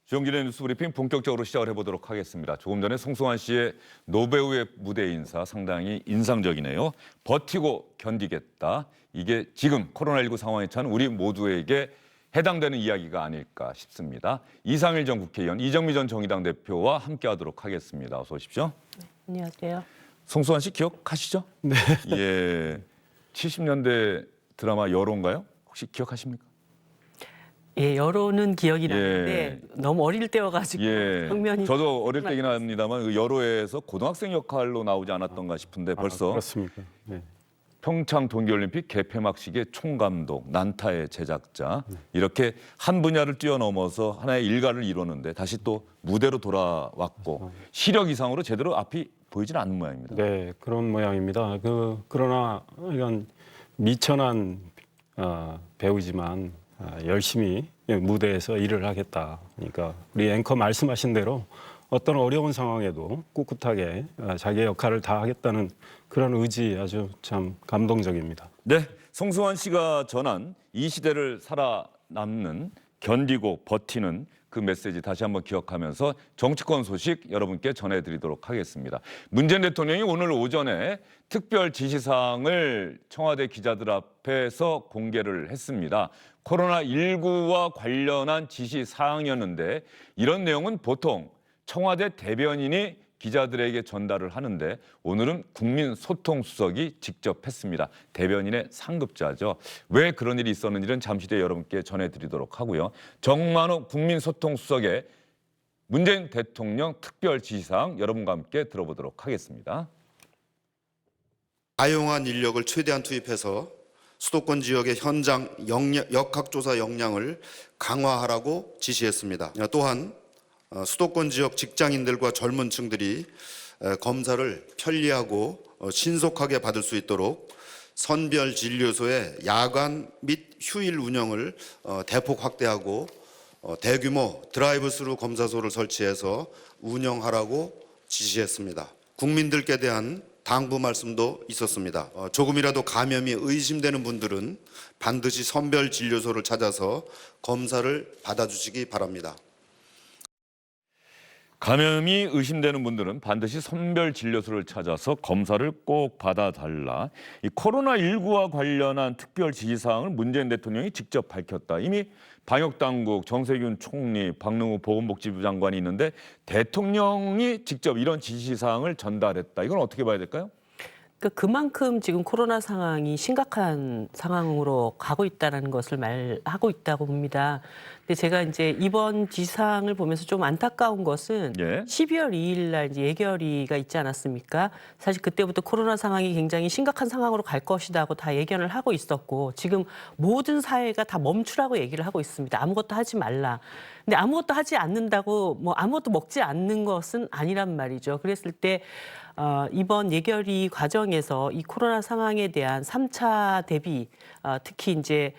주영진의 뉴스브리핑 본격적으로 시작을 해보도록 하겠습니다. 조금 전에 송승환 씨의 노배우의 무대 인사 상당히 인상적이네요. 버티고 견디겠다. 이게 지금 코로나19 상황에 처한 우리 모두에게 해당되는 이야기가 아닐까 싶습니다. 이상일 전 국회의원, 이정미 전 정의당 대표와 함께하도록 하겠습니다. 어서 오십시오. 네, 안녕하세요. 송승환 씨 기억하시죠? 네. 예, 70년대 드라마 여로인가요? 혹시 기억하십니까? 예, 여로는 기억이 나는데 너무 어릴 때여가지고 장면이 저도 어릴 때긴 합니다만 그 여로에서 고등학생 역할로 나오지 않았던가 싶은데 벌써 그렇습니까? 네. 평창 동계올림픽 개폐막식의 총감독, 난타의 제작자 이렇게 한 분야를 뛰어넘어서 하나의 일가를 이뤘는데 다시 또 무대로 돌아왔고 시력 이상으로 제대로 앞이 보이질 않는 모양입니다. 네, 그런 모양입니다. 그러나 이건 미천한 배우지만 열심히 무대에서 일을 하겠다. 그러니까 우리 앵커 말씀하신 대로 어떤 어려운 상황에도 꿋꿋하게 자기의 역할을 다 하겠다는 그런 의지 아주 참 감동적입니다. 네, 송승환 씨가 전한 이 시대를 살아남는 견디고 버티는 그 메시지 다시 한번 기억하면서 정치권 소식 여러분께 전해드리도록 하겠습니다. 문재인 대통령이 오늘 오전에 특별 지시사항을 청와대 기자들 앞에서 공개를 했습니다. 코로나19와 관련한 지시사항이었는데 이런 내용은 보통 청와대 대변인이 기자들에게 전달을 하는데 오늘은 국민소통수석이 직접 했습니다. 대변인의 상급자죠. 왜 그런 일이 있었는지는 잠시 뒤에 여러분께 전해드리도록 하고요. 정만호 국민소통수석의 문재인 대통령 특별 지시사항 여러분과 함께 들어보도록 하겠습니다. 다용한 인력을 최대한 투입해서 수도권 지역의 현장 역학조사 역량을 강화하라고 지시했습니다. 또한 수도권 지역 직장인들과 젊은 층들이 검사를 편리하고 신속하게 받을 수 있도록 선별 진료소의 야간 및 휴일 운영을 대폭 확대하고 대규모 드라이브스루 검사소를 설치해서 운영하라고 지시했습니다. 국민들께 대한 당부 말씀도 있었습니다. 조금이라도 감염이 의심되는 분들은 반드시 선별 진료소를 찾아서 검사를 받아주시기 바랍니다. 감염이 의심되는 분들은 반드시 선별 진료소를 찾아서 검사를 꼭 받아달라. 이 코로나19와 관련한 특별 지시사항을 문재인 대통령이 직접 밝혔다. 이미 방역당국, 정세균 총리, 박능우 보건복지부 장관이 있는데 대통령이 직접 이런 지시사항을 전달했다. 이건 어떻게 봐야 될까요? 그만큼 지금 코로나 상황이 심각한 상황으로 가고 있다는 것을 말하고 있다고 봅니다. 근데 제가 이제 이번 지시사항을 보면서 좀 안타까운 것은 12월 2일 날 이제 예결위가 있지 않았습니까? 사실 그때부터 코로나 상황이 굉장히 심각한 상황으로 갈 것이라고 다 예견을 하고 있었고 지금 모든 사회가 다 멈추라고 얘기를 하고 있습니다. 아무것도 하지 말라. 근데 아무것도 하지 않는다고 뭐 아무것도 먹지 않는 것은 아니란 말이죠. 그랬을 때 이번 예결위 과정에서 이 코로나 상황에 대한 3차 대비, 특히 이제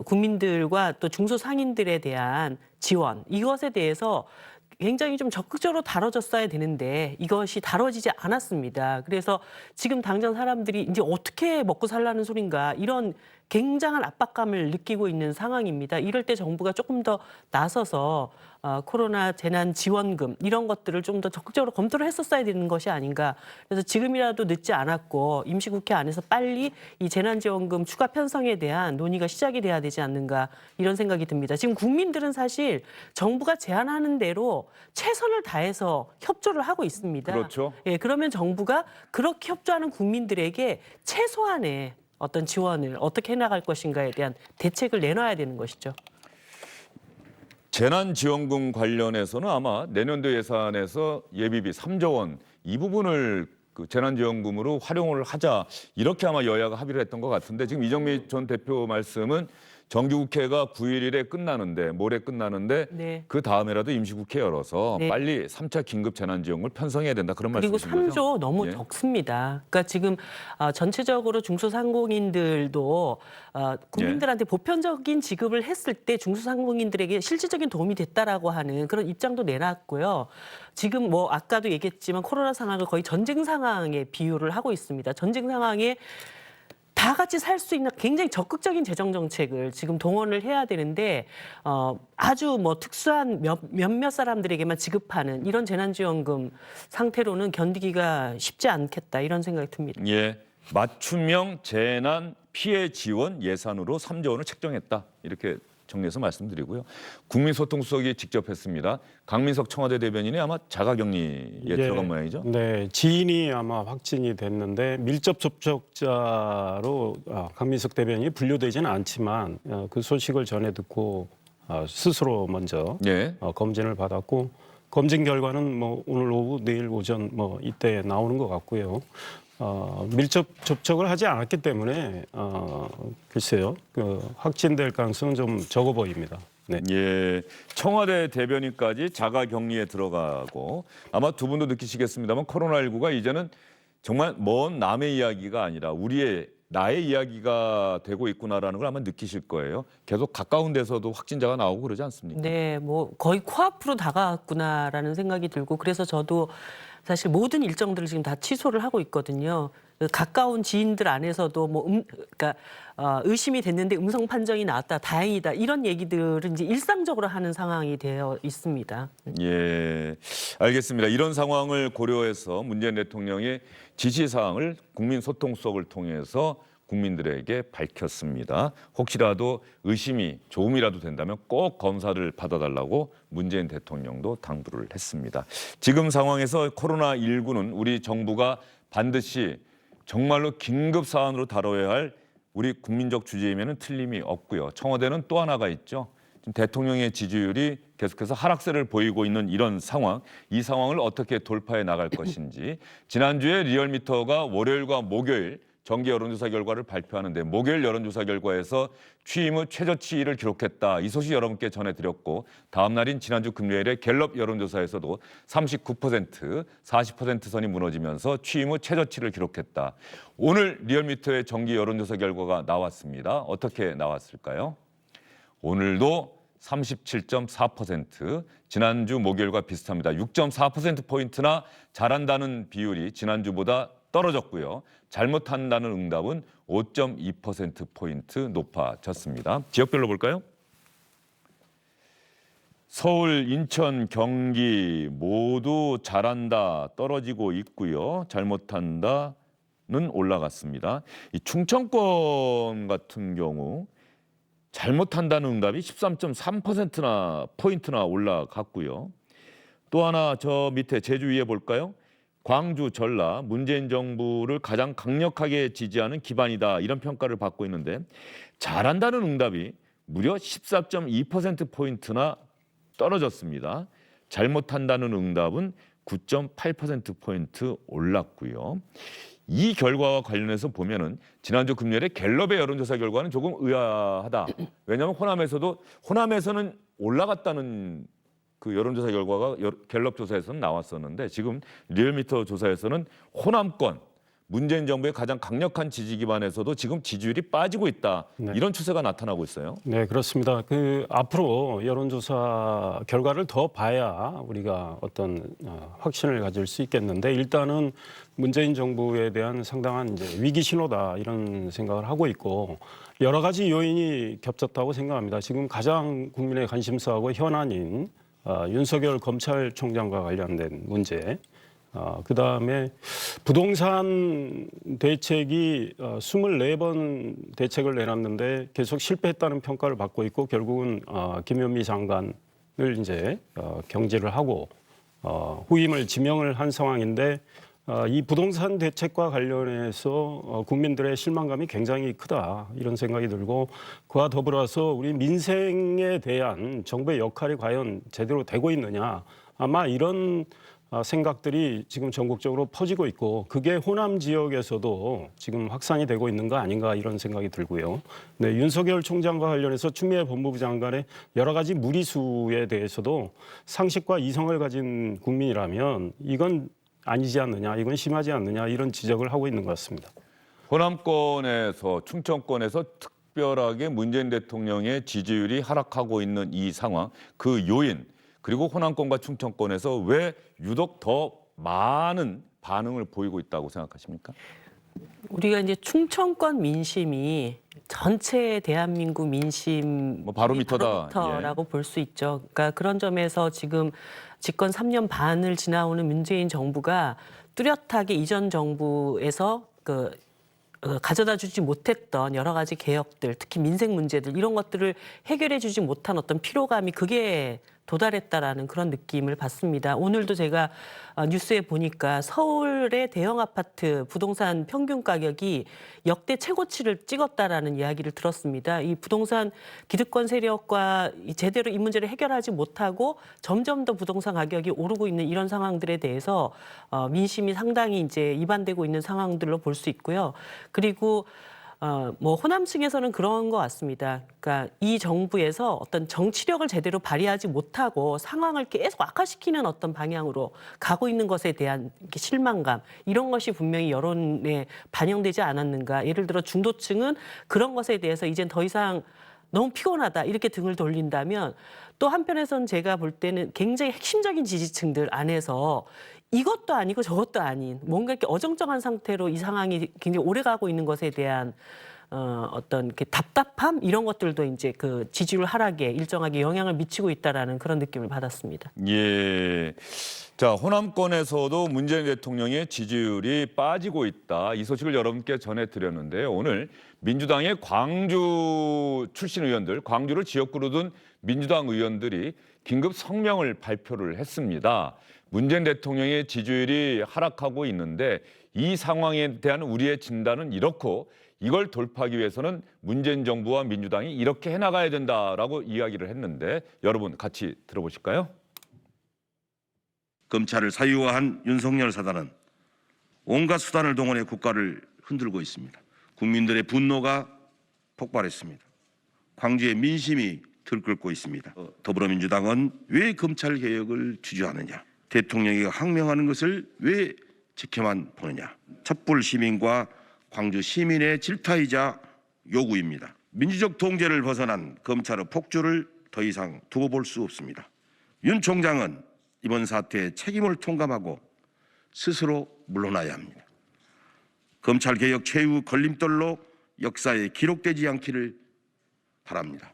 국민들과 또 중소상인들에 대한 지원, 이것에 대해서 굉장히 좀 적극적으로 다뤄졌어야 되는데 이것이 다뤄지지 않았습니다. 그래서 지금 당장 사람들이 이제 어떻게 먹고 살라는 소린가 이런 굉장한 압박감을 느끼고 있는 상황입니다. 이럴 때 정부가 조금 더 나서서 코로나 재난 지원금 이런 것들을 좀 더 적극적으로 검토를 했었어야 되는 것이 아닌가. 그래서 지금이라도 늦지 않았고 임시국회 안에서 빨리 이 재난지원금 추가 편성에 대한 논의가 시작이 돼야 되지 않는가 이런 생각이 듭니다. 지금 국민들은 사실 정부가 제안하는 대로 최선을 다해서 협조를 하고 있습니다. 그렇죠. 예, 그러면 정부가 그렇게 협조하는 국민들에게 최소한의 어떤 지원을 어떻게 해나갈 것인가에 대한 대책을 내놔야 되는 것이죠. 재난지원금 관련해서는 아마 내년도 예산에서 예비비 3조 원 이 부분을 그 재난지원금으로 활용을 하자 이렇게 아마 여야가 합의를 했던 것 같은데 지금 이정미 전 대표 말씀은 정기국회가 9일에 끝나는데 모레 끝나는데 그 다음에라도 임시국회 열어서 빨리 3차 긴급 재난지원금을 편성해야 된다 그런 말씀이신 거죠? 그리고 3조 너무 적습니다. 그러니까 지금 전체적으로 중소상공인들도 국민들한테 보편적인 지급을 했을 때 중소상공인들에게 실질적인 도움이 됐다라고 하는 그런 입장도 내놨고요. 지금 뭐 아까도 얘기했지만 코로나 상황을 거의 전쟁 상황에 비유를 하고 있습니다. 전쟁 상황에 다 같이 살 수 있는 굉장히 적극적인 재정 정책을 지금 동원을 해야 되는데 아주 뭐 특수한 몇몇 사람들에게만 지급하는 이런 재난지원금 상태로는 견디기가 쉽지 않겠다 이런 생각이 듭니다. 예, 맞춤형 재난 피해 지원 예산으로 3조 원을 책정했다. 이렇게 정리해서 말씀드리고요. 국민소통수석이 직접 했습니다. 강민석 청와대 대변인이 아마 자가격리에 들어간 모양이죠. 네, 지인이 아마 확진이 됐는데 밀접 접촉자로 강민석 대변인이 분류되지는 않지만 그 소식을 전해 듣고 스스로 먼저 예. 검진을 받았고 검진 결과는 뭐 오늘 오후 내일 오전 뭐 이때 나오는 것 같고요. 밀접 접촉을 하지 않았기 때문에 글쎄요, 확진될 가능성은 좀 적어 보입니다. 네. 예, 청와대 대변인까지 자가격리에 들어가고 아마 두 분도 느끼시겠습니다만 코로나19가 이제는 정말 먼 남의 이야기가 아니라 나의 이야기가 되고 있구나라는 걸 아마 느끼실 거예요. 계속 가까운 데서도 확진자가 나오고 그러지 않습니까? 네, 뭐 거의 코앞으로 다가왔구나라는 생각이 들고 그래서 저도 사실 모든 일정들을 지금 다 취소를 하고 있거든요. 가까운 지인들 안에서도 뭐 그러니까 의심이 됐는데 음성 판정이 나왔다, 다행이다 이런 얘기들은 이제 일상적으로 하는 상황이 되어 있습니다. 예, 알겠습니다. 이런 상황을 고려해서 문재인 대통령의 지시사항을 국민소통수석을 통해서 국민들에게 밝혔습니다. 혹시라도 의심이 조금이라도 된다면 꼭 검사를 받아달라고 문재인 대통령도 당부를 했습니다. 지금 상황에서 코로나19는 우리 정부가 반드시 정말로 긴급 사안으로 다뤄야 할 우리 국민적 주제임에는 틀림이 없고요. 청와대는 또 하나가 있죠. 지금 대통령의 지지율이 계속해서 하락세를 보이고 있는 이런 상황, 이 상황을 어떻게 돌파해 나갈 것인지 지난주에 리얼미터가 월요일과 목요일 정기 여론조사 결과를 발표하는데 목요일 여론조사 결과에서 취임 후 최저치를 기록했다. 이 소식 여러분께 전해드렸고 다음 날인 지난주 금요일에 갤럽 여론조사에서도 39%, 40% 선이 무너지면서 취임 후 최저치를 기록했다. 오늘 리얼미터의 정기 여론조사 결과가 나왔습니다. 어떻게 나왔을까요? 오늘도 37.4%, 지난주 목요일과 비슷합니다. 6.4%포인트나 잘한다는 비율이 지난주보다 떨어졌고요. 잘못한다는 응답은 5.2%포인트 높아졌습니다. 지역별로 볼까요? 서울, 인천, 경기 모두 잘한다 떨어지고 있고요. 잘못한다는 올라갔습니다. 이 충청권 같은 경우 잘못한다는 응답이 13.3%나 포인트나 올라갔고요. 또 하나 저 밑에 제주 위에 볼까요? 광주, 전라, 문재인 정부를 가장 강력하게 지지하는 기반이다 이런 평가를 받고 있는데 잘한다는 응답이 무려 14.2%포인트나 떨어졌습니다. 잘못한다는 응답은 9.8%포인트 올랐고요. 이 결과와 관련해서 보면은 지난주 금요일에 갤럽의 여론조사 결과는 조금 의아하다. 왜냐하면 호남에서는 올라갔다는 그 여론조사 결과가 갤럽 조사에서는 나왔었는데 지금 리얼미터 조사에서는 호남권 문재인 정부의 가장 강력한 지지 기반에서도 지금 지지율이 빠지고 있다. 네. 이런 추세가 나타나고 있어요. 네, 그렇습니다. 앞으로 여론조사 결과를 더 봐야 우리가 어떤 확신을 가질 수 있겠는데 일단은 문재인 정부에 대한 상당한 이제 위기 신호다 이런 생각을 하고 있고 여러 가지 요인이 겹쳤다고 생각합니다. 지금 가장 국민의 관심사하고 현안인 윤석열 검찰총장과 관련된 문제, 그다음에 부동산 대책이 24번 대책을 내놨는데 계속 실패했다는 평가를 받고 있고 결국은 김현미 장관을 이제 경질을 하고 후임을 지명을 한 상황인데 이 부동산 대책과 관련해서 국민들의 실망감이 굉장히 크다 이런 생각이 들고 그와 더불어서 우리 민생에 대한 정부의 역할이 과연 제대로 되고 있느냐 아마 이런 생각들이 지금 전국적으로 퍼지고 있고 그게 호남 지역에서도 지금 확산이 되고 있는 거 아닌가 이런 생각이 들고요. 네, 윤석열 총장과 관련해서 추미애 법무부 장관의 여러 가지 무리수에 대해서도 상식과 이성을 가진 국민이라면 이건 아니지 않느냐, 이건 심하지 않느냐 이런 지적을 하고 있는 것 같습니다. 호남권에서 충청권에서 특별하게 문재인 대통령의 지지율이 하락하고 있는 이 상황, 그 요인 그리고 호남권과 충청권에서 왜 유독 더 많은 반응을 보이고 있다고 생각하십니까? 우리가 이제 충청권 민심이 전체 대한민국 민심 뭐 바로미터다. 바로미터라고 볼 수 있죠. 그러니까 그런 점에서 지금 집권 3년 반을 지나오는 문재인 정부가 뚜렷하게 이전 정부에서 가져다 주지 못했던 여러 가지 개혁들, 특히 민생 문제들 이런 것들을 해결해 주지 못한 어떤 피로감이 그게 도달했다라는 그런 느낌을 받습니다. 오늘도 제가 뉴스에 보니까 서울의 대형 아파트 부동산 평균 가격이 역대 최고치를 찍었다라는 이야기를 들었습니다. 이 부동산 기득권 세력과 제대로 이 문제를 해결하지 못하고 점점 더 부동산 가격이 오르고 있는 이런 상황들에 대해서 민심이 상당히 이제 이반되고 있는 상황들로 볼 수 있고요. 그리고 뭐 호남층에서는 그런 것 같습니다. 그러니까 이 정부에서 어떤 정치력을 제대로 발휘하지 못하고 상황을 계속 악화시키는 어떤 방향으로 가고 있는 것에 대한 실망감 이런 것이 분명히 여론에 반영되지 않았는가. 예를 들어 중도층은 그런 것에 대해서 이젠 더 이상 너무 피곤하다 이렇게 등을 돌린다면 또 한편에서는 제가 볼 때는 굉장히 핵심적인 지지층들 안에서 이것도 아니고 저것도 아닌 뭔가 이렇게 어정쩡한 상태로 이 상황이 굉장히 오래 가고 있는 것에 대한 어떤 답답함 이런 것들도 이제 그 지지율 하락에 일정하게 영향을 미치고 있다라는 그런 느낌을 받았습니다. 예. 자, 호남권에서도 문재인 대통령의 지지율이 빠지고 있다. 이 소식을 여러분께 전해드렸는데요. 오늘 민주당의 광주 출신 의원들, 광주를 지역구로 둔 민주당 의원들이 긴급 성명을 발표를 했습니다. 문재인 대통령의 지지율이 하락하고 있는데 이 상황에 대한 우리의 진단은 이렇고 이걸 돌파하기 위해서는 문재인 정부와 민주당이 이렇게 해나가야 된다라고 이야기를 했는데 여러분 같이 들어보실까요? 검찰을 사유화한 윤석열 사단은 온갖 수단을 동원해 국가를 흔들고 있습니다. 국민들의 분노가 폭발했습니다. 광주의 민심이 들끓고 있습니다. 더불어민주당은 왜 검찰 개혁을 주저하느냐? 대통령이 항명하는 것을 왜 지켜만 보느냐? 촛불 시민과 광주 시민의 질타이자 요구입니다. 민주적 통제를 벗어난 검찰의 폭주를 더 이상 두고 볼 수 없습니다. 윤 총장은 이번 사태의 책임을 통감하고 스스로 물러나야 합니다. 검찰 개혁 최후 걸림돌로 역사에 기록되지 않기를 바랍니다.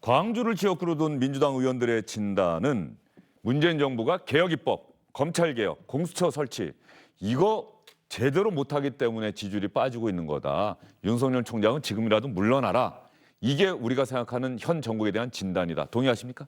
광주를 지역구로 둔 민주당 의원들의 진단은 문재인 정부가 개혁입법, 검찰개혁, 공수처 설치 이거 제대로 못하기 때문에 지지율이 빠지고 있는 거다. 윤석열 총장은 지금이라도 물러나라. 이게 우리가 생각하는 현 정국에 대한 진단이다. 동의하십니까?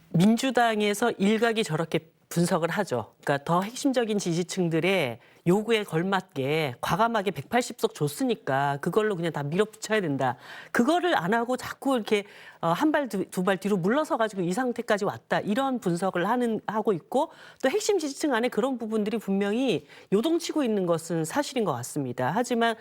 민주당에서 일각이 저렇게 분석을 하죠. 그러니까 더 핵심적인 지지층들의 요구에 걸맞게 과감하게 180석 줬으니까 그걸로 그냥 다 밀어붙여야 된다. 그거를 안 하고 자꾸 이렇게 한 발 두 발 뒤로 물러서 가지고 이 상태까지 왔다. 이런 분석을 하고 있고 또 핵심 지지층 안에 그런 부분들이 분명히 요동치고 있는 것은 사실인 것 같습니다. 하지만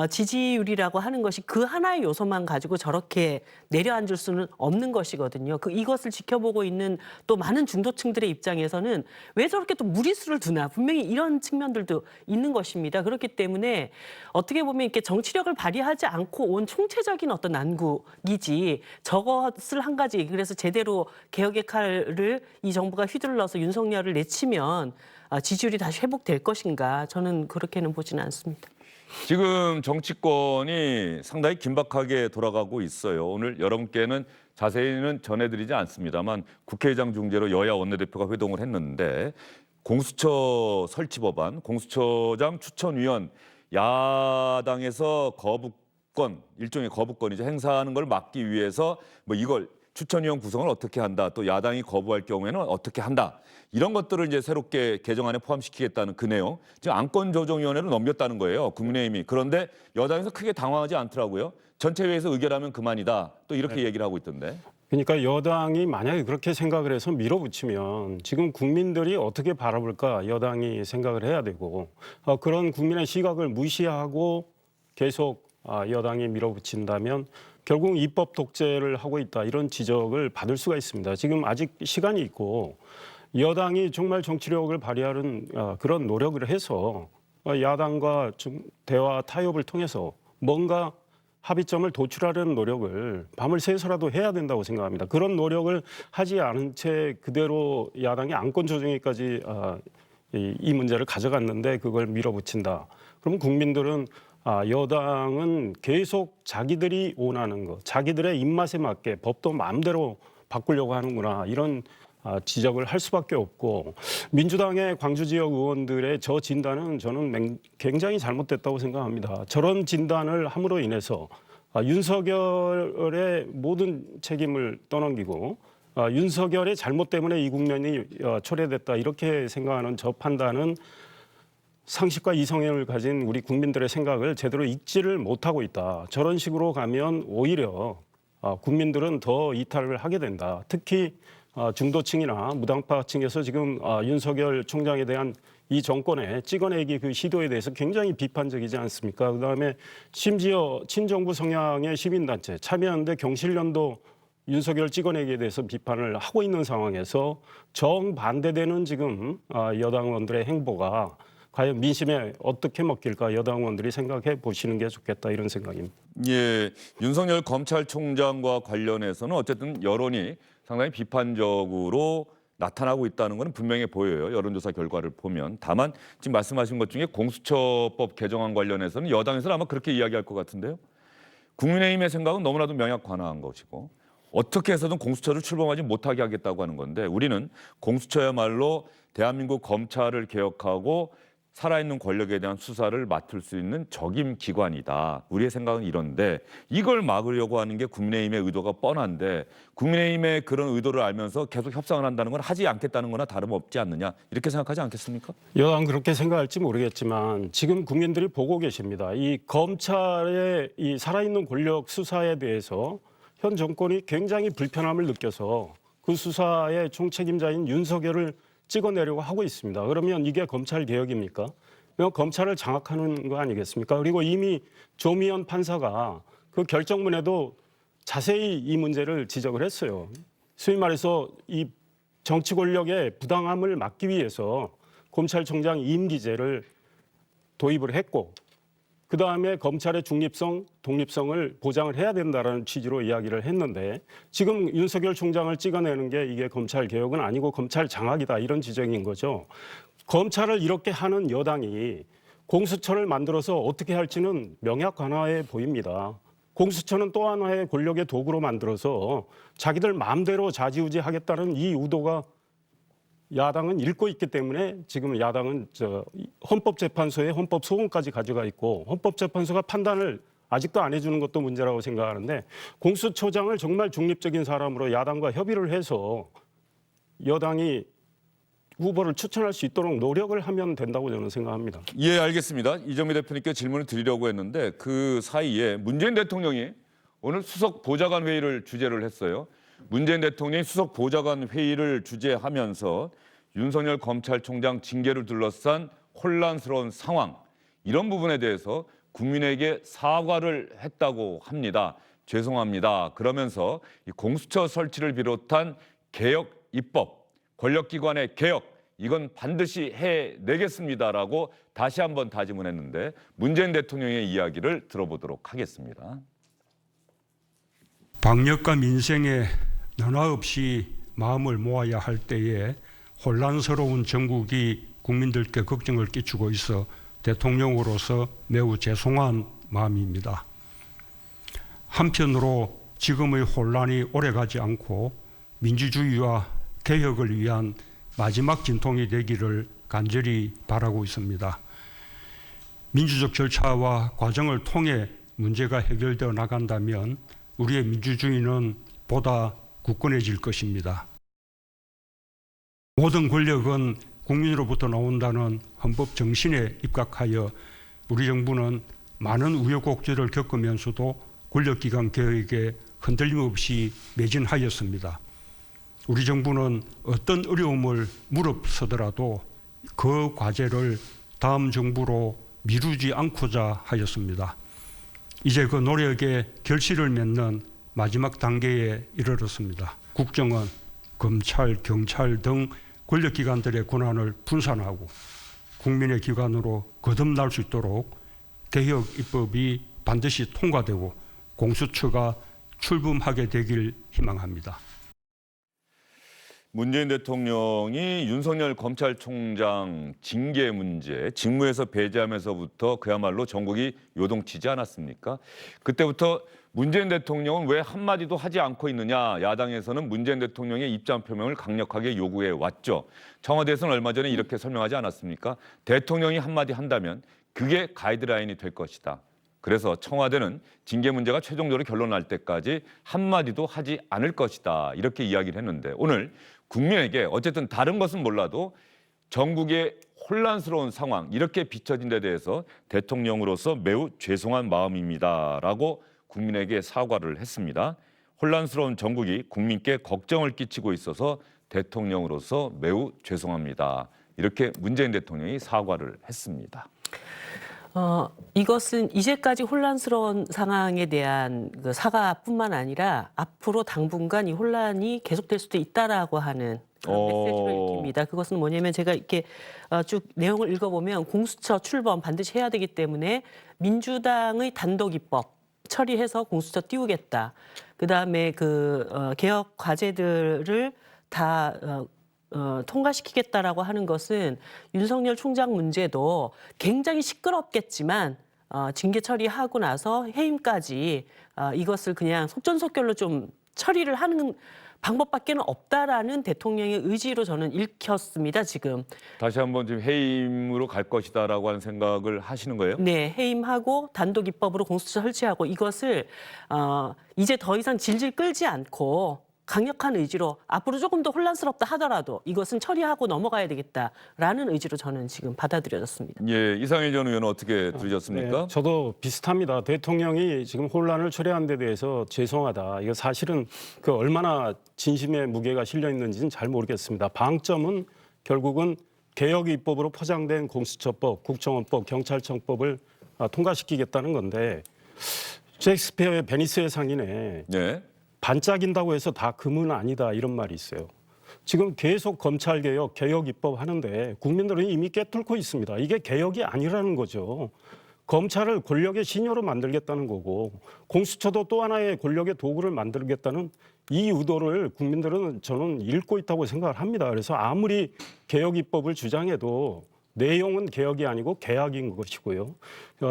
지지율이라고 하는 것이 그 하나의 요소만 가지고 저렇게 내려앉을 수는 없는 것이거든요. 이것을 지켜보고 있는 또 많은 중도층들의 입장에서는 왜 저렇게 또 무리수를 두나 분명히 이런 측면들도 있는 것입니다. 그렇기 때문에 어떻게 보면 이렇게 정치력을 발휘하지 않고 온 총체적인 어떤 난국이지 저것을 한 가지 그래서 제대로 개혁의 칼을 이 정부가 휘둘러서 윤석열을 내치면 지지율이 다시 회복될 것인가 저는 그렇게는 보지는 않습니다. 지금 정치권이 상당히 긴박하게 돌아가고 있어요. 오늘 여러분께는 자세히는 전해드리지 않습니다만 국회의장 중재로 여야 원내대표가 회동을 했는데 공수처 설치 법안, 공수처장 추천위원 야당에서 거부권, 일종의 거부권이죠. 행사하는 걸 막기 위해서 뭐 이걸 추천위원 구성을 어떻게 한다, 또 야당이 거부할 경우에는 어떻게 한다. 이런 것들을 이제 새롭게 개정안에 포함시키겠다는 그 내용. 지금 안건조정위원회로 넘겼다는 거예요. 국민의힘이. 그런데 여당에서 크게 당황하지 않더라고요. 전체회의에서 의결하면 그만이다. 또 이렇게 얘기를 하고 있던데. 그러니까 여당이 만약에 그렇게 생각을 해서 밀어붙이면 지금 국민들이 어떻게 바라볼까 여당이 생각을 해야 되고 그런 국민의 시각을 무시하고 계속 여당이 밀어붙인다면 결국 입법 독재를 하고 있다 이런 지적을 받을 수가 있습니다. 지금 아직 시간이 있고 여당이 정말 정치력을 발휘하는 그런 노력을 해서 야당과 좀 대화 타협을 통해서 뭔가 합의점을 도출하려는 노력을 밤을 새서라도 해야 된다고 생각합니다. 그런 노력을 하지 않은 채 그대로 야당이 안건 조정에까지 이 문제를 가져갔는데 그걸 밀어붙인다. 그러면 국민들은 여당은 계속 자기들이 원하는 것, 자기들의 입맛에 맞게 법도 마음대로 바꾸려고 하는구나 이런 지적을 할 수밖에 없고, 민주당의 광주 지역 의원들의 저 진단은 저는 굉장히 잘못됐다고 생각합니다. 저런 진단을 함으로 인해서 윤석열의 모든 책임을 떠넘기고 윤석열의 잘못 때문에 이 국면이 초래됐다 이렇게 생각하는 저 판단은 상식과 이성을 가진 우리 국민들의 생각을 제대로 읽지를 못하고 있다. 저런 식으로 가면 오히려 국민들은 더 이탈을 하게 된다. 특히 중도층이나 무당파층에서 지금 윤석열 총장에 대한 이 정권의 찍어내기 그 시도에 대해서 굉장히 비판적이지 않습니까? 그다음에 심지어 친정부 성향의 시민단체 참여연대 경실련도 윤석열 찍어내기에 대해서 비판을 하고 있는 상황에서 정반대되는 지금 여당 의원들의 행보가 과연 민심에 어떻게 먹힐까 여당 의원들이 생각해 보시는 게 좋겠다 이런 생각입니다. 예, 윤석열 검찰총장과 관련해서는 어쨌든 여론이 상당히 비판적으로 나타나고 있다는 것은 분명해 보여요. 여론조사 결과를 보면. 다만 지금 말씀하신 것 중에 공수처법 개정안 관련해서는 여당에서는 아마 그렇게 이야기할 것 같은데요. 국민의힘의 생각은 너무나도 명약관화한 것이고 어떻게 해서든 공수처를 출범하지 못하게 하겠다고 하는 건데, 우리는 공수처야말로 대한민국 검찰을 개혁하고 살아있는 권력에 대한 수사를 맡을 수 있는 적임 기관이다. 우리의 생각은 이런데 이걸 막으려고 하는 게 국민의힘의 의도가 뻔한데, 국민의힘의 그런 의도를 알면서 계속 협상을 한다는 건 하지 않겠다는 거나 다름없지 않느냐, 이렇게 생각하지 않겠습니까? 여당 그렇게 생각할지 모르겠지만 지금 국민들이 보고 계십니다. 이 검찰의 이 살아있는 권력 수사에 대해서 현 정권이 굉장히 불편함을 느껴서 그 수사의 총책임자인 윤석열을 찍어내려고 하고 있습니다. 그러면 이게 검찰 개혁입니까? 검찰을 장악하는 거 아니겠습니까? 그리고 이미 조미연 판사가 그 결정문에도 자세히 이 문제를 지적을 했어요. 소위 말해서 이 정치 권력의 부당함을 막기 위해서 검찰총장 임기제를 도입을 했고, 그다음에 검찰의 중립성, 독립성을 보장을 해야 된다라는 취지로 이야기를 했는데, 지금 윤석열 총장을 찍어내는 게 이게 검찰 개혁은 아니고 검찰 장악이다 이런 지적인 거죠. 검찰을 이렇게 하는 여당이 공수처를 만들어서 어떻게 할지는 명약관화해 보입니다. 공수처는 또 하나의 권력의 도구로 만들어서 자기들 마음대로 좌지우지하겠다는 이 의도가 야당은 읽고 있기 때문에 지금 야당은 헌법재판소에 헌법 소원까지 가져가 있고, 헌법재판소가 판단을 아직도 안 해주는 것도 문제라고 생각하는데, 공수처장을 정말 중립적인 사람으로 야당과 협의를 해서 여당이 후보를 추천할 수 있도록 노력을 하면 된다고 저는 생각합니다. 예, 알겠습니다. 이정미 대표님께 질문을 드리려고 했는데 그 사이에 문재인 대통령이 오늘 수석 보좌관 회의를 주재를 했어요. 문재인 대통령이 수석 보좌관 회의를 주재하면서 윤석열 검찰총장 징계를 둘러싼 혼란스러운 상황, 이런 부분에 대해서 국민에게 사과를 했다고 합니다. 죄송합니다. 그러면서 이 공수처 설치를 비롯한 개혁 입법, 권력기관의 개혁, 이건 반드시 해내겠습니다라고 다시 한번 다짐을 했는데, 문재인 대통령의 이야기를 들어보도록 하겠습니다. 방역과 민생에 너나 없이 마음을 모아야 할 때에 혼란스러운 정국이 국민들께 걱정을 끼치고 있어 대통령으로서 매우 죄송한 마음입니다. 한편으로 지금의 혼란이 오래가지 않고 민주주의와 개혁을 위한 마지막 진통이 되기를 간절히 바라고 있습니다. 민주적 절차와 과정을 통해 문제가 해결되어 나간다면 우리의 민주주의는 보다 굳건해질 것입니다. 모든 권력은 국민으로부터 나온다는 헌법 정신에 입각하여 우리 정부는 많은 우여곡절을 겪으면서도 권력기관 개혁에 흔들림 없이 매진하였습니다. 우리 정부는 어떤 어려움을 무릅쓰더라도 그 과제를 다음 정부로 미루지 않고자 하였습니다. 이제 그 노력에 결실을 맺는 마지막 단계에 이르렀습니다. 국정원, 검찰, 경찰 등 권력기관들의 권한을 분산하고 국민의 기관으로 거듭날 수 있도록 개혁 입법이 반드시 통과되고 공수처가 출범하게 되길 희망합니다. 문재인 대통령이 윤석열 검찰총장 징계 문제, 직무에서 배제하면서부터 그야말로 전국이 요동치지 않았습니까? 그때부터 문재인 대통령은 왜 한마디도 하지 않고 있느냐, 야당에서는 문재인 대통령의 입장 표명을 강력하게 요구해 왔죠. 청와대에서는 얼마 전에 이렇게 설명하지 않았습니까? 대통령이 한마디 한다면 그게 가이드라인이 될 것이다. 그래서 청와대는 징계 문제가 최종적으로 결론날 때까지 한마디도 하지 않을 것이다. 이렇게 이야기를 했는데 오늘 국민에게 어쨌든 다른 것은 몰라도 전국의 혼란스러운 상황 이렇게 비춰진 데 대해서 대통령으로서 매우 죄송한 마음입니다라고 국민에게 사과를 했습니다. 혼란스러운 전국이 국민께 걱정을 끼치고 있어서 대통령으로서 매우 죄송합니다. 이렇게 문재인 대통령이 사과를 했습니다. 이것은 이제까지 혼란스러운 상황에 대한 그 사과뿐만 아니라 앞으로 당분간 이 혼란이 계속될 수도 있다라고 하는 그런 메시지를 읽힙니다. 그것은 뭐냐면 제가 이렇게 쭉 내용을 읽어보면 공수처 출범 반드시 해야 되기 때문에 민주당의 단독 입법 처리해서 공수처 띄우겠다. 그다음에 개혁 과제들을 다 통과시키겠다라고 하는 것은 윤석열 총장 문제도 굉장히 시끄럽겠지만 징계 처리하고 나서 해임까지 이것을 그냥 속전속결로 좀 처리를 하는 방법밖에는 없다라는 대통령의 의지로 저는 읽혔습니다. 지금. 다시 한번 지금 해임으로 갈 것이다라고 하는 생각을 하시는 거예요? 네, 해임하고 단독 입법으로 공수처 설치하고 이것을 이제 더 이상 질질 끌지 않고 강력한 의지로 앞으로 조금 더 혼란스럽다 하더라도 이것은 처리하고 넘어가야 되겠다라는 의지로 저는 지금 받아들여졌습니다. 예, 이상일 전 의원은 어떻게 들으셨습니까? 네, 저도 비슷합니다. 대통령이 지금 혼란을 초래한 데 대해서 죄송하다. 이거 사실은 그 얼마나 진심의 무게가 실려 있는지는 잘 모르겠습니다. 방점은 결국은 개혁 입법으로 포장된 공수처법, 국정원법, 경찰청법을 통과시키겠다는 건데 셰익스피어의 베니스의 상인에 네. 반짝인다고 해서 다 금은 아니다 이런 말이 있어요. 지금 계속 검찰개혁, 개혁 입법 하는데 국민들은 이미 꿰뚫고 있습니다. 이게 개혁이 아니라는 거죠. 검찰을 권력의 신여로 만들겠다는 거고 공수처도 또 하나의 권력의 도구를 만들겠다는 이 의도를 국민들은 저는 읽고 있다고 생각을 합니다. 그래서 아무리 개혁 입법을 주장해도 내용은 개혁이 아니고 개혁인 것이고요.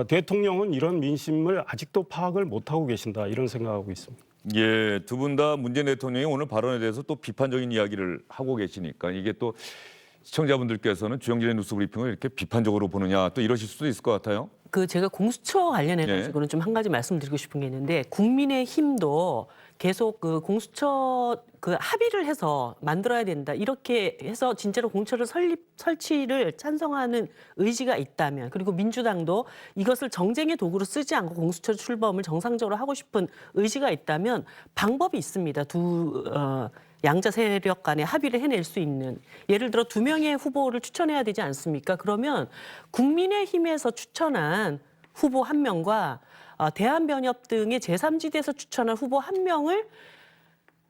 대통령은 이런 민심을 아직도 파악을 못하고 계신다 이런 생각하고 있습니다. 예, 두 분 다 문재인 대통령이 오늘 발언에 대해서 또 비판적인 이야기를 하고 계시니까 이게 또 시청자분들께서는 주영진의 뉴스브리핑을 이렇게 비판적으로 보느냐 또 이러실 수도 있을 것 같아요. 제가 공수처 관련해 가지고는 좀 한 가지 말씀드리고 싶은 게 있는데 국민의힘도 계속 공수처 합의를 해서 만들어야 된다. 이렇게 해서 진짜로 공처를 설치를 찬성하는 의지가 있다면 그리고 민주당도 이것을 정쟁의 도구로 쓰지 않고 공수처 출범을 정상적으로 하고 싶은 의지가 있다면 방법이 있습니다. 양자 세력 간에 합의를 해낼 수 있는 예를 들어 2명의 후보를 추천해야 되지 않습니까? 그러면 국민의힘에서 추천한 후보 1명과 대한변협 등의 제3지대에서 추천한 후보 1명을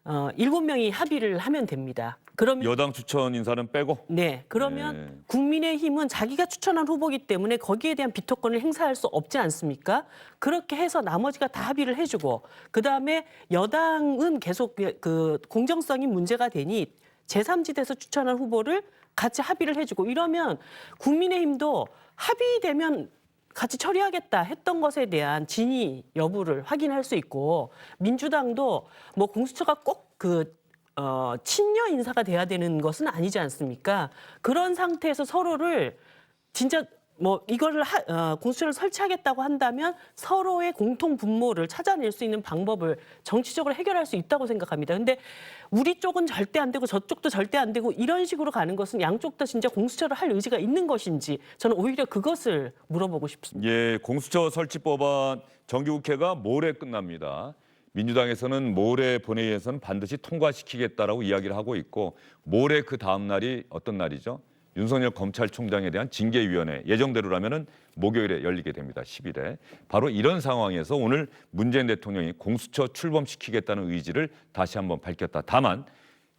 7명이 합의를 하면 됩니다. 그러면 여당 추천 인사는 빼고. 네, 그러면 국민의힘은 자기가 추천한 후보이기 때문에 거기에 대한 비토권을 행사할 수 없지 않습니까? 그렇게 해서 나머지가 다 합의를 해주고 그다음에 여당은 계속 공정성이 문제가 되니 제3지대에서 추천한 후보를 같이 합의를 해주고 이러면 국민의힘도 합의되면 같이 처리하겠다 했던 것에 대한 진위 여부를 확인할 수 있고 민주당도 뭐 공수처가 꼭 친여 인사가 돼야 되는 것은 아니지 않습니까? 그런 상태에서 서로를 진짜 뭐 이거를 공수처를 설치하겠다고 한다면 서로의 공통 분모를 찾아낼 수 있는 방법을 정치적으로 해결할 수 있다고 생각합니다. 근데 우리 쪽은 절대 안 되고 저쪽도 절대 안 되고 이런 식으로 가는 것은 양쪽 다 진짜 공수처를 할 의지가 있는 것인지 저는 오히려 그것을 물어보고 싶습니다. 예, 공수처 설치 법안 정기국회가 모레 끝납니다. 민주당에서는 모레 본회의에서는 반드시 통과시키겠다라고 이야기를 하고 있고 모레 그 다음 날이 어떤 날이죠? 윤석열 검찰총장에 대한 징계위원회 예정대로라면은 목요일에 열리게 됩니다. 10일에. 바로 이런 상황에서 오늘 문재인 대통령이 공수처 출범시키겠다는 의지를 다시 한번 밝혔다. 다만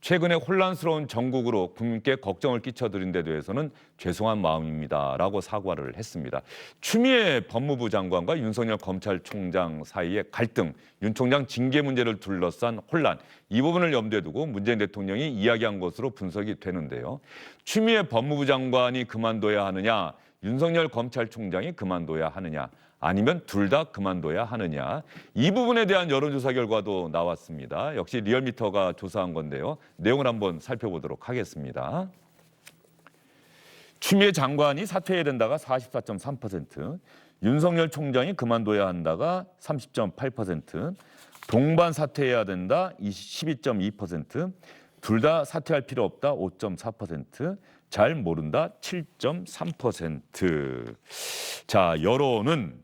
최근에 혼란스러운 정국으로 국민께 걱정을 끼쳐드린 데 대해서는 죄송한 마음입니다라고 사과를 했습니다. 추미애 법무부 장관과 윤석열 검찰총장 사이의 갈등, 윤 총장 징계 문제를 둘러싼 혼란, 이 부분을 염두에 두고 문재인 대통령이 이야기한 것으로 분석이 되는데요. 추미애 법무부 장관이 그만둬야 하느냐, 윤석열 검찰총장이 그만둬야 하느냐, 아니면 둘 다 그만둬야 하느냐, 이 부분에 대한 여론조사 결과도 나왔습니다. 역시 리얼미터가 조사한 건데요. 내용을 한번 살펴보도록 하겠습니다. 추미애 장관이 사퇴해야 된다가 44.3%, 윤석열 총장이 그만둬야 한다가 30.8%, 동반 사퇴해야 된다 12.2%, 둘 다 사퇴할 필요 없다 5.4%, 잘 모른다 7.3%. 자, 여론은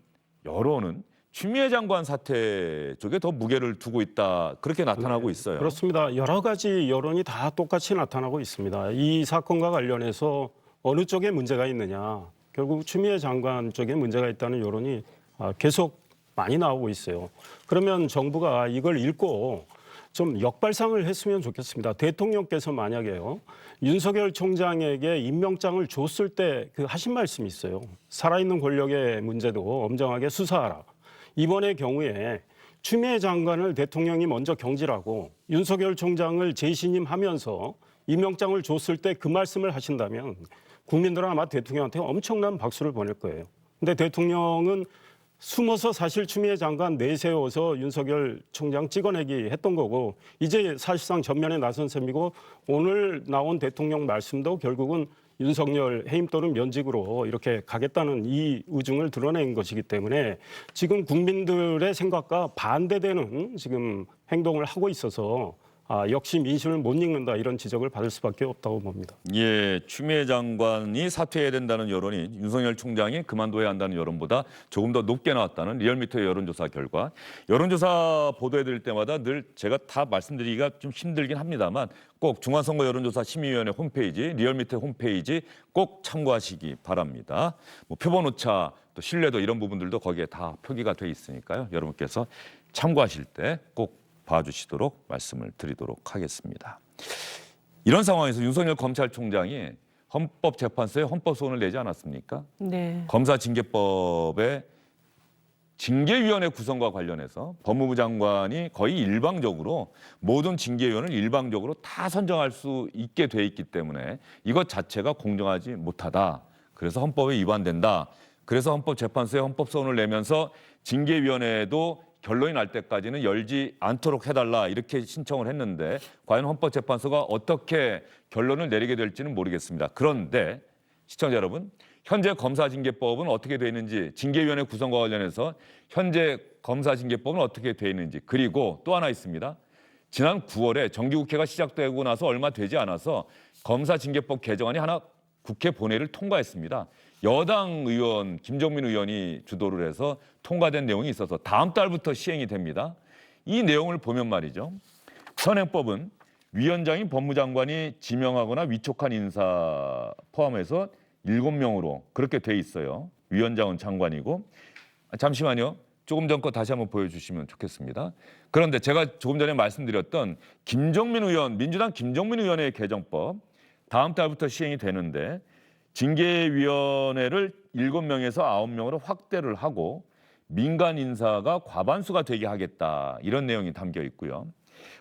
추미애 장관 사퇴 쪽에 더 무게를 두고 있다, 그렇게 나타나고 있어요. 그렇습니다. 여러 가지 여론이 다 똑같이 나타나고 있습니다. 이 사건과 관련해서 어느 쪽에 문제가 있느냐, 결국 추미애 장관 쪽에 문제가 있다는 여론이 계속 많이 나오고 있어요. 그러면 정부가 이걸 읽고 좀 역발상을 했으면 좋겠습니다. 대통령께서 만약에요, 윤석열 총장에게 임명장을 줬을 때 그 하신 말씀이 있어요. 살아있는 권력의 문제도 엄정하게 수사하라. 이번의 경우에 추미애 장관을 대통령이 먼저 경질하고 윤석열 총장을 재신임하면서 임명장을 줬을 때 그 말씀을 하신다면 국민들은 아마 대통령한테 엄청난 박수를 보낼 거예요. 근데 대통령은 숨어서 사실 추미애 장관 내세워서 윤석열 총장 찍어내기 했던 거고, 이제 사실상 전면에 나선 셈이고, 오늘 나온 대통령 말씀도 결국은 윤석열 해임 또는 면직으로 이렇게 가겠다는 이 의중을 드러낸 것이기 때문에 지금 국민들의 생각과 반대되는 지금 행동을 하고 있어서 역시 민심을 못 읽는다, 이런 지적을 받을 수밖에 없다고 봅니다. 예, 추미애 장관이 사퇴해야 된다는 여론이 윤석열 총장이 그만둬야 한다는 여론보다 조금 더 높게 나왔다는 리얼미터의 여론조사 결과. 여론조사 보도해드릴 때마다 늘 제가 다 말씀드리기가 좀 힘들긴 합니다만 꼭 중앙선거 여론조사 심의위원회 홈페이지, 리얼미터 홈페이지 꼭 참고하시기 바랍니다. 뭐 표본 오차, 또 신뢰도 이런 부분들도 거기에 다 표기가 돼 있으니까요. 여러분께서 참고하실 때 꼭 봐주시도록 말씀을 드리도록 하겠습니다. 이런 상황에서 윤석열 검찰총장이 헌법재판소에 헌법소원을 내지 않았습니까? 네. 검사징계법의 징계위원회 구성과 관련해서 법무부 장관이 거의 일방적으로 모든 징계위원을 일방적으로 다 선정할 수 있게 돼 있기 때문에 이것 자체가 공정하지 못하다. 그래서 헌법에 위반된다. 그래서 헌법재판소에 헌법소원을 내면서 징계위원회도 결론이 날 때까지는 열지 않도록 해달라, 이렇게 신청을 했는데 과연 헌법재판소가 어떻게 결론을 내리게 될지는 모르겠습니다. 그런데 시청자 여러분, 현재 검사징계법은 어떻게 되어 있는지, 징계위원회 구성과 관련해서 현재 검사징계법은 어떻게 되어 있는지, 그리고 또 하나 있습니다. 지난 9월에 정기국회가 시작되고 나서 얼마 되지 않아서 검사징계법 개정안이 하나 국회 본회의를 통과했습니다. 여당 의원 김종민 의원이 주도를 해서 통과된 내용이 있어서 다음 달부터 시행이 됩니다. 이 내용을 보면 말이죠. 현행법은 위원장인 법무장관이 지명하거나 위촉한 인사 포함해서 7명으로 그렇게 돼 있어요. 위원장은 장관이고. 잠시만요. 조금 전 거 다시 한번 보여주시면 좋겠습니다. 그런데 제가 조금 전에 말씀드렸던 김종민 의원, 민주당 김종민 의원의 개정법 다음 달부터 시행이 되는데 징계위원회를 7명에서 9명으로 확대를 하고 민간 인사가 과반수가 되게 하겠다, 이런 내용이 담겨 있고요.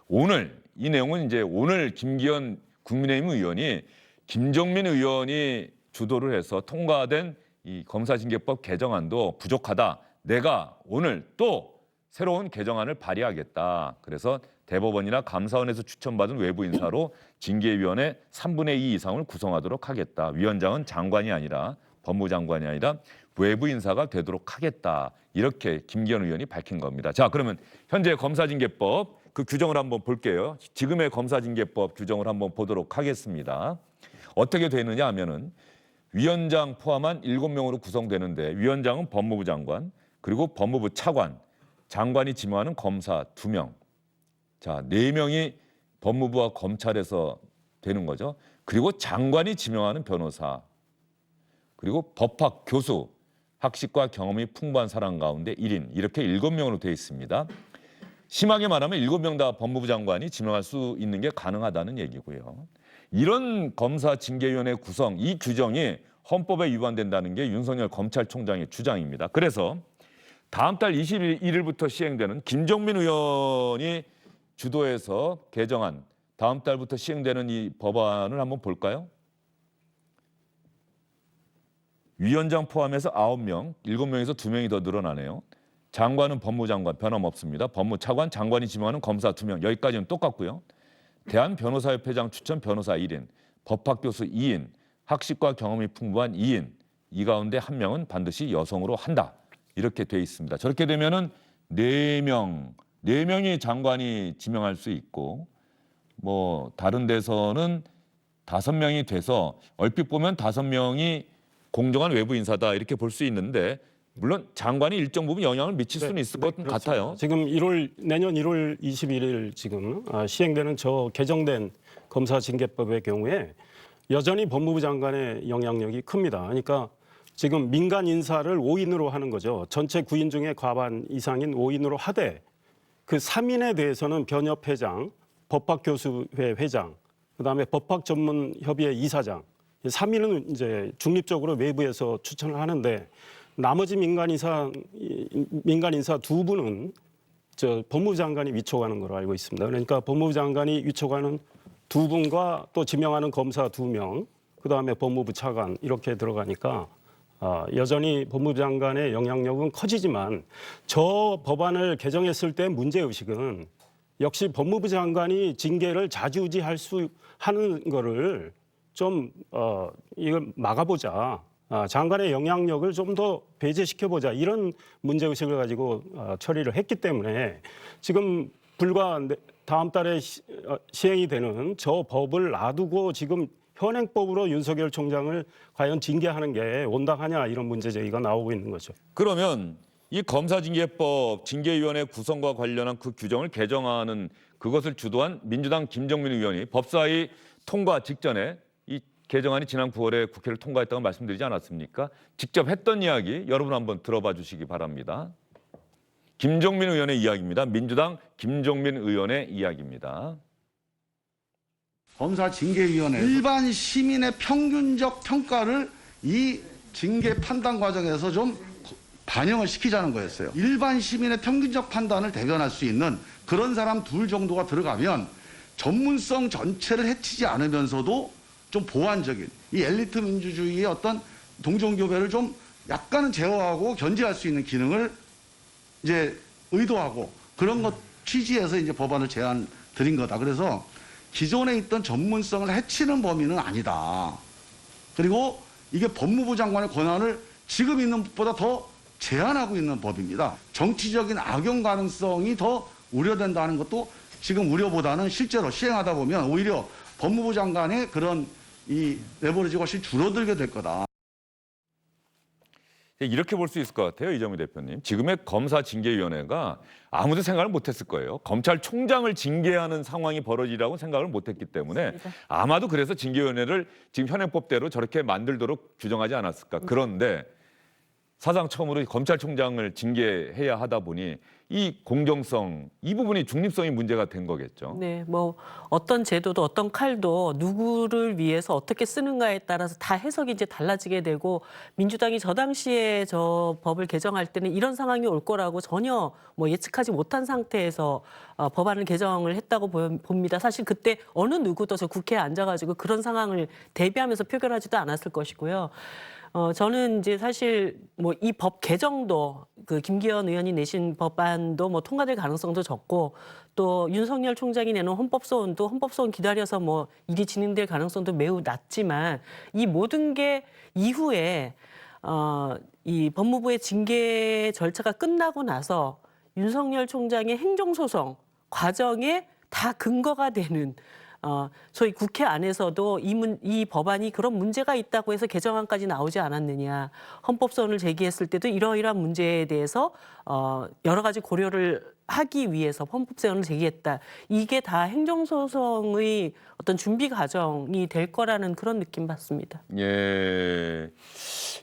오늘 이 내용은 이제 오늘 김기현 국민의힘 의원이 김종민 의원이 주도를 해서 통과된 이 검사징계법 개정안도 부족하다. 내가 오늘 또 새로운 개정안을 발의하겠다. 그래서 대법원이나 감사원에서 추천받은 외부 인사로 징계위원회 3분의 2 이상을 구성하도록 하겠다. 위원장은 장관이 아니라 법무장관이 아니라 외부 인사가 되도록 하겠다. 이렇게 김기현 의원이 밝힌 겁니다. 자, 그러면 현재 검사징계법 그 규정을 한번 볼게요. 지금의 검사징계법 규정을 한번 보도록 하겠습니다. 어떻게 되느냐 하면은 위원장 포함한 7명으로 구성되는데 위원장은 법무부 장관, 그리고 법무부 차관, 장관이 지명하는 검사 2명. 자, 4명이 법무부와 검찰에서 되는 거죠. 그리고 장관이 지명하는 변호사, 그리고 법학 교수, 학식과 경험이 풍부한 사람 가운데 1인, 이렇게 7명으로 되어 있습니다. 심하게 말하면 7명 다 법무부 장관이 지명할 수 있는 게 가능하다는 얘기고요. 이런 검사 징계위원회 구성, 이 규정이 헌법에 위반된다는 게 윤석열 검찰총장의 주장입니다. 그래서 다음 달 21일부터 시행되는 김종민 의원이 주도해서 개정한 다음 달부터 시행되는 이 법안을 한번 볼까요? 위원장 포함해서 9명, 7명에서 2명이 더 늘어나네요. 장관은 법무장관 변함없습니다. 법무차관, 장관이 지명하는 검사 2명, 여기까지는 똑같고요. 대한변호사협회장 추천 변호사 1인, 법학교수 2인, 학식과 경험이 풍부한 2인, 이 가운데 1명은 반드시 여성으로 한다. 이렇게 돼 있습니다. 저렇게 되면은 4명이 장관이 지명할 수 있고, 뭐 다른 데서는 5명이 돼서 얼핏 보면 5명이 공정한 외부 인사다 이렇게 볼 수 있는데, 물론 장관이 일정 부분 영향을 미칠 수는 있을 것 같아요. 지금 내년 1월 21일 지금 시행되는 저 개정된 검사징계법의 경우에 여전히 법무부 장관의 영향력이 큽니다. 그러니까 지금 민간 인사를 5인으로 하는 거죠. 전체 9인 중에 과반 이상인 5인으로 하되 그 3인에 대해서는 변협회장, 법학교수회 회장, 그다음에 법학전문협의회 이사장, 3인은 이제 중립적으로 외부에서 추천을 하는데 나머지 민간 인사 2분은 저 법무부 장관이 위촉하는 걸로 알고 있습니다. 그러니까 법무부 장관이 위촉하는 2분과 또 지명하는 검사 2명, 그다음에 법무부 차관 이렇게 들어가니까 여전히 법무부 장관의 영향력은 커지지만 저 법안을 개정했을 때 문제의식은 역시 법무부 장관이 징계를 좌지우지할 수 하는 거를 좀 이걸 막아보자. 장관의 영향력을 좀 더 배제시켜보자. 이런 문제의식을 가지고 처리를 했기 때문에 지금 불과 다음 달에 시행이 되는 저 법을 놔두고 지금 현행법으로 윤석열 총장을 과연 징계하는 게 온당하냐 이런 문제 제기가 나오고 있는 거죠. 그러면 이 검사징계법 징계위원회 구성과 관련한 그 규정을 개정하는 그것을 주도한 민주당 김정민 의원이 법사위 통과 직전에 이 개정안이 지난 9월에 국회를 통과했다고 말씀드리지 않았습니까? 직접 했던 이야기 여러분 한번 들어봐 주시기 바랍니다. 김종민 의원의 이야기입니다. 민주당 김종민 의원의 이야기입니다. 검사징계위원회 일반 시민의 평균적 평가를 이 징계 판단 과정에서 좀 반영을 시키자는 거였어요. 일반 시민의 평균적 판단을 대변할 수 있는 그런 사람 2 정도가 들어가면 전문성 전체를 해치지 않으면서도 좀 보완적인 이 엘리트 민주주의의 어떤 동종교배를 좀 약간은 제어하고 견제할 수 있는 기능을 이제 의도하고 그런 것 취지에서 이제 법안을 제안 드린 거다. 그래서 기존에 있던 전문성을 해치는 범위는 아니다. 그리고 이게 법무부 장관의 권한을 지금 있는 것보다 더 제한하고 있는 법입니다. 정치적인 악용 가능성이 더 우려된다는 것도 지금 우려보다는 실제로 시행하다 보면 오히려 법무부 장관의 그런 이 레버리지가 훨씬 줄어들게 될 거다. 이렇게 볼 수 있을 것 같아요. 이정미 대표님. 지금의 검사징계위원회가 아무도 생각을 못했을 거예요. 검찰총장을 징계하는 상황이 벌어지라고 생각을 못했기 때문에 아마도 그래서 징계위원회를 지금 현행법대로 저렇게 만들도록 규정하지 않았을까. 그런데 사상 처음으로 검찰총장을 징계해야 하다 보니 이 공정성, 이 부분이 중립성이 문제가 된 거겠죠. 네, 뭐 어떤 제도도 어떤 칼도 누구를 위해서 어떻게 쓰는가에 따라서 다 해석이 이제 달라지게 되고 민주당이 저 당시에 저 법을 개정할 때는 이런 상황이 올 거라고 전혀 뭐 예측하지 못한 상태에서 법안을 개정을 했다고 봅니다. 사실 그때 어느 누구도 저 국회에 앉아가지고 그런 상황을 대비하면서 표결하지도 않았을 것이고요. 저는 이제 사실 뭐 이 법 개정도 그 김기현 의원이 내신 법안도 뭐 통과될 가능성도 적고 또 윤석열 총장이 내놓은 헌법소원도 헌법소원 기다려서 뭐 일이 진행될 가능성도 매우 낮지만 이 모든 게 이후에 이 법무부의 징계 절차가 끝나고 나서 윤석열 총장의 행정소송 과정에 다 근거가 되는 저희 국회 안에서도 이 법안이 그런 문제가 있다고 해서 개정안까지 나오지 않았느냐. 헌법소원을 제기했을 때도 이러이러한 문제에 대해서 여러 가지 고려를 하기 위해서 헌법재원을 제기했다. 이게 다 행정소송의 어떤 준비 과정이 될 거라는 그런 느낌 받습니다. 예.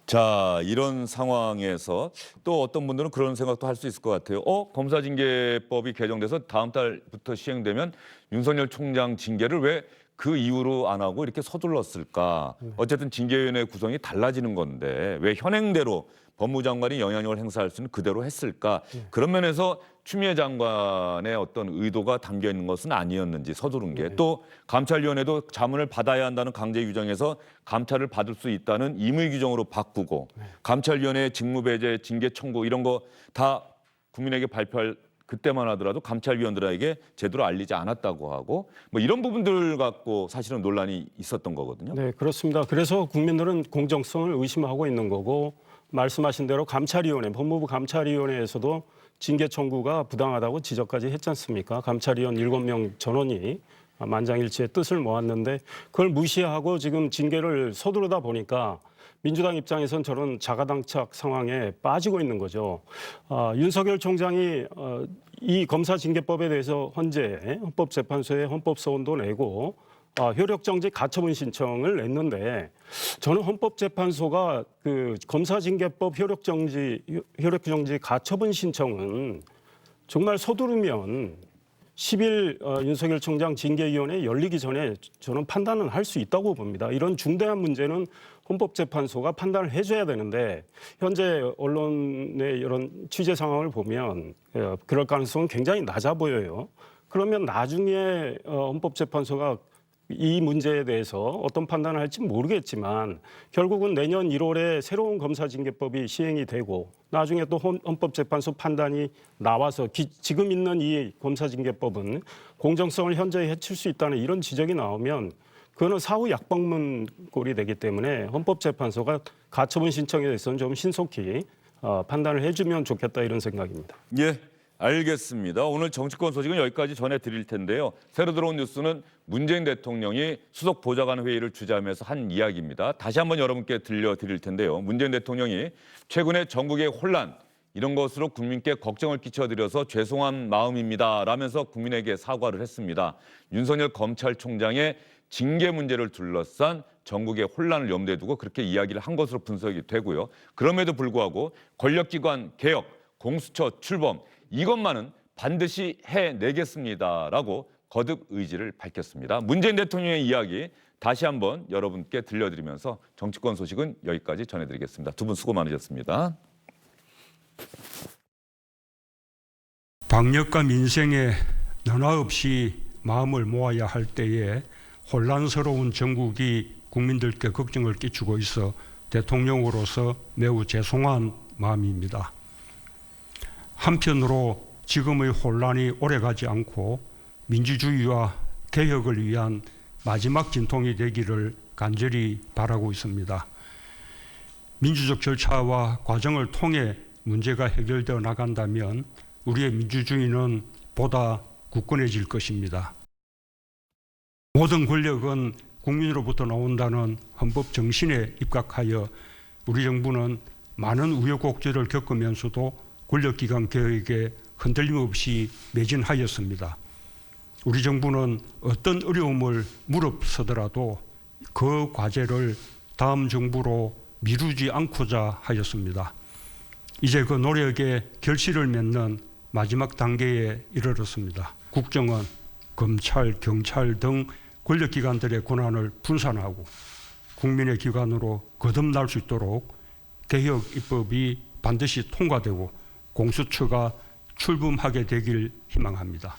자, 이런 상황에서 또 어떤 분들은 그런 생각도 할 수 있을 것 같아요. 검사징계법이 개정돼서 다음 달부터 시행되면 윤석열 총장 징계를 왜 그 이후로 안 하고 이렇게 서둘렀을까? 어쨌든 징계위원회 구성이 달라지는 건데 왜 현행대로 법무장관이 영향력을 행사할 수는 그대로 했을까? 그런 면에서 추미애 장관의 어떤 의도가 담겨 있는 것은 아니었는지 서두른 게, 또 감찰위원회도 자문을 받아야 한다는 강제 규정에서 감찰을 받을 수 있다는 임의 규정으로 바꾸고, 감찰위원회 직무배제, 징계 청구 이런 거 다 국민에게 발표할 그때만 하더라도 감찰위원들에게 제대로 알리지 않았다고 하고, 뭐 이런 부분들 갖고 사실은 논란이 있었던 거거든요. 네, 그렇습니다. 그래서 국민들은 공정성을 의심하고 있는 거고, 말씀하신 대로 감찰위원회, 법무부 감찰위원회에서도 징계 청구가 부당하다고 지적까지 했지 않습니까? 감찰위원 7명 전원이 만장일치의 뜻을 모았는데 그걸 무시하고 지금 징계를 서두르다 보니까 민주당 입장에선 저런 자가당착 상황에 빠지고 있는 거죠. 윤석열 총장이 이 검사징계법에 대해서 헌재 헌법재판소에 헌법소원도 내고 효력정지 가처분 신청을 냈는데, 저는 헌법재판소가 그 검사징계법 효력정지 가처분 신청은 정말 서두르면 10일 윤석열 총장 징계위원회 열리기 전에 저는 판단은 할 수 있다고 봅니다. 이런 중대한 문제는 헌법재판소가 판단을 해줘야 되는데, 현재 언론의 이런 취재 상황을 보면 그럴 가능성은 굉장히 낮아 보여요. 그러면 나중에 헌법재판소가 이 문제에 대해서 어떤 판단을 할지 모르겠지만 결국은 내년 1월에 새로운 검사징계법이 시행이 되고 나중에 또 헌법재판소 판단이 나와서 지금 있는 이 검사징계법은 공정성을 현저히 해칠 수 있다는 이런 지적이 나오면 그거는 사후 약방문 꼴이 되기 때문에 헌법재판소가 가처분 신청에 대해서는 좀 신속히 판단을 해주면 좋겠다, 이런 생각입니다. 예, 알겠습니다. 오늘 정치권 소식은 여기까지 전해드릴 텐데요. 새로 들어온 뉴스는 문재인 대통령이 수석 보좌관 회의를 주재하면서 한 이야기입니다. 다시 한번 여러분께 들려드릴 텐데요. 문재인 대통령이 최근에 전국의 혼란, 이런 것으로 국민께 걱정을 끼쳐드려서 죄송한 마음입니다 라면서 국민에게 사과를 했습니다. 윤석열 검찰총장의 징계 문제를 둘러싼 전국의 혼란을 염두에 두고 그렇게 이야기를 한 것으로 분석이 되고요. 그럼에도 불구하고 권력기관 개혁, 공수처 출범, 이것만은 반드시 해내겠습니다라고 거듭 의지를 밝혔습니다. 문재인 대통령의 이야기 다시 한번 여러분께 들려드리면서 정치권 소식은 여기까지 전해드리겠습니다. 두 분 수고 많으셨습니다. 방역과 민생에 너나 없이 마음을 모아야 할 때에 혼란스러운 정국이 국민들께 걱정을 끼치고 있어 대통령으로서 매우 죄송한 마음입니다. 한편으로 지금의 혼란이 오래가지 않고 민주주의와 개혁을 위한 마지막 진통이 되기를 간절히 바라고 있습니다. 민주적 절차와 과정을 통해 문제가 해결되어 나간다면 우리의 민주주의는 보다 굳건해질 것입니다. 모든 권력은 국민으로부터 나온다는 헌법 정신에 입각하여 우리 정부는 많은 우여곡절을 겪으면서도 권력기관 개혁에 흔들림 없이 매진하였습니다. 우리 정부는 어떤 어려움을 무릅쓰더라도 그 과제를 다음 정부로 미루지 않고자 하였습니다. 이제 그 노력에 결실을 맺는 마지막 단계에 이르렀습니다. 국정원, 검찰, 경찰 등 권력기관들의 권한을 분산하고 국민의 기관으로 거듭날 수 있도록 개혁 입법이 반드시 통과되고 공수처가 출범하게 되길 희망합니다.